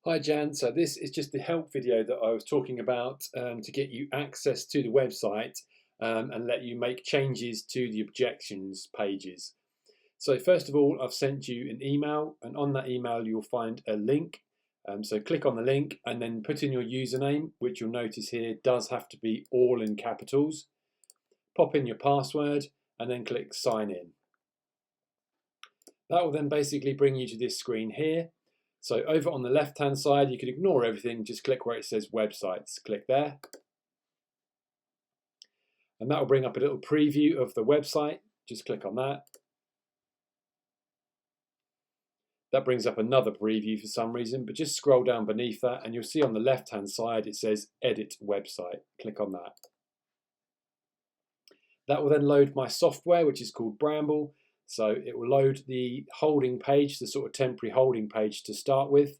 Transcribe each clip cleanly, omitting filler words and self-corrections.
Hi Jan, so this is just the help video that I was talking about to get you access to the website and let you make changes to the objections pages. So first of all, I've sent you an email, and on that email you'll find a link. So click on the link and then put in your username, which you'll notice here does have to be all in capitals. Pop in your password and then click sign in. That will then basically bring you to this screen here. So over on the left hand side, you can ignore everything, just click where it says websites, click there. And that will bring up a little preview of the website, just click on that. That brings up another preview for some reason, but just scroll down beneath that and you'll see on the left hand side it says edit website, click on that. That will then load my software, which is called Bramble. So it will load the holding page, the sort of temporary holding page to start with.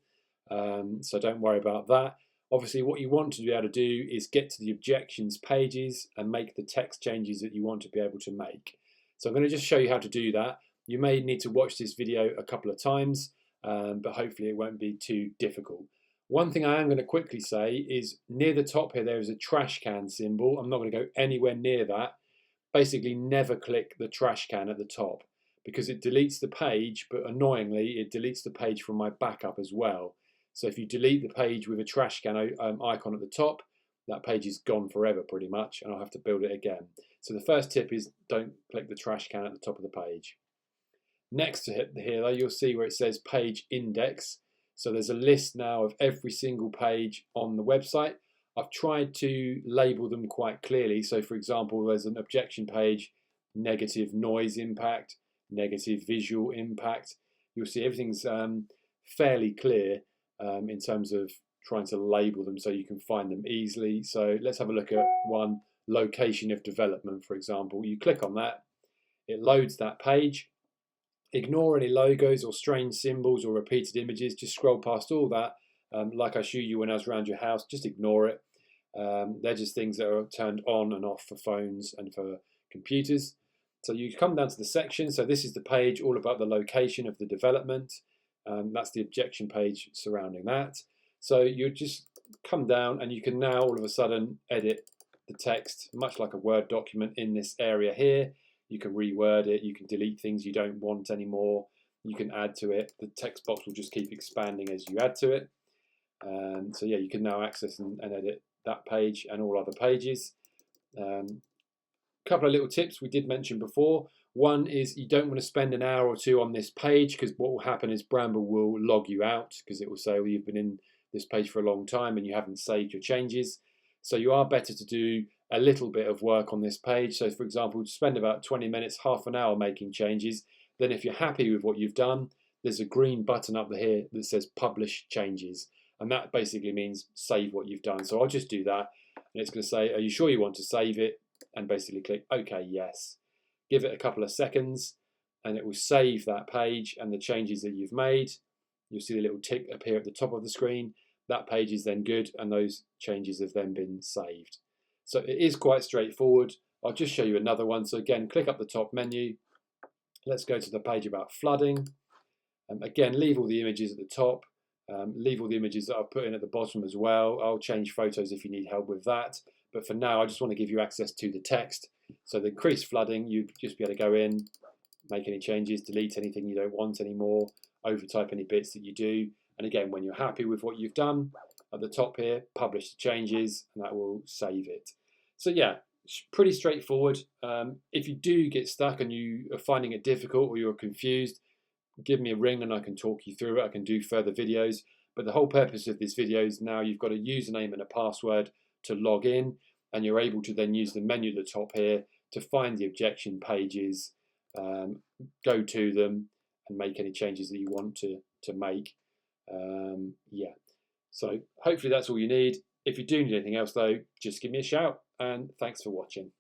So don't worry about that. Obviously what you want to be able to do is get to the objections pages and make the text changes that you want to be able to make. So I'm going to just show you how to do that. You may need to watch this video a couple of times, but hopefully it won't be too difficult. One thing I am going to quickly say is near the top here there is a trash can symbol. I'm not going to go anywhere near that. Basically never click the trash can at the top, because it deletes the page, but annoyingly it deletes the page from my backup as well. So if you delete the page with a trash can icon at the top, that page is gone forever pretty much, and I'll have to build it again. So the first tip is don't click the trash can at the top of the page. Next to here though, you'll see where it says page index. So there's a list now of every single page on the website. I've tried to label them quite clearly. So for example, there's an objection page, negative noise impact, negative visual impact. You'll see everything's fairly clear in terms of trying to label them so you can find them easily. So let's have a look at one, location of development, for example. You click on that, it loads that page. Ignore any logos or strange symbols or repeated images. Just scroll past all that. Like I showed you when I was around your house, just ignore it. They're just things that are turned on and off for phones and for computers. So you come down to the section. So this is the page all about the location of the development. That's the objection page surrounding that. So you just come down and you can now all of a sudden edit the text, much like a Word document in this area here. You can reword it, you can delete things you don't want anymore, you can add to it. The text box will just keep expanding as you add to it. So yeah, you can now access and edit that page and all other pages. Couple of little tips we did mention before. One is you don't want to spend an hour or two on this page, because what will happen is Bramble will log you out, because it will say, well, you've been in this page for a long time and you haven't saved your changes. So you are better to do a little bit of work on this page. So for example, spend about 20 minutes, half an hour making changes. Then if you're happy with what you've done, there's a green button up here that says publish changes. And that basically means save what you've done. So I'll just do that. And it's going to say, are you sure you want to save it? And basically click OK, yes. Give it a couple of seconds and it will save that page and the changes that you've made. You'll see the little tick appear at the top of the screen. That page is then good and those changes have then been saved. So it is quite straightforward. I'll just show you another one. So again, click up the top menu. Let's go to the page about flooding. Again, leave all the images at the top. Leave all the images that I've put in at the bottom as well. I'll change photos if you need help with that. But for now, I just want to give you access to the text. So the increased flooding, you'd just be able to go in, make any changes, delete anything you don't want anymore, overtype any bits that you do. And again, when you're happy with what you've done, at the top here, publish the changes, and that will save it. So yeah, it's pretty straightforward. If you do get stuck and you are finding it difficult or you're confused, give me a ring and I can talk you through it. I can do further videos. But the whole purpose of this video is now you've got a username and a password to log in, and you're able to then use the menu at the top here to find the objection pages, go to them and make any changes that you want to make. Yeah, so hopefully that's all you need. If you do need anything else though, just give me a shout, and thanks for watching.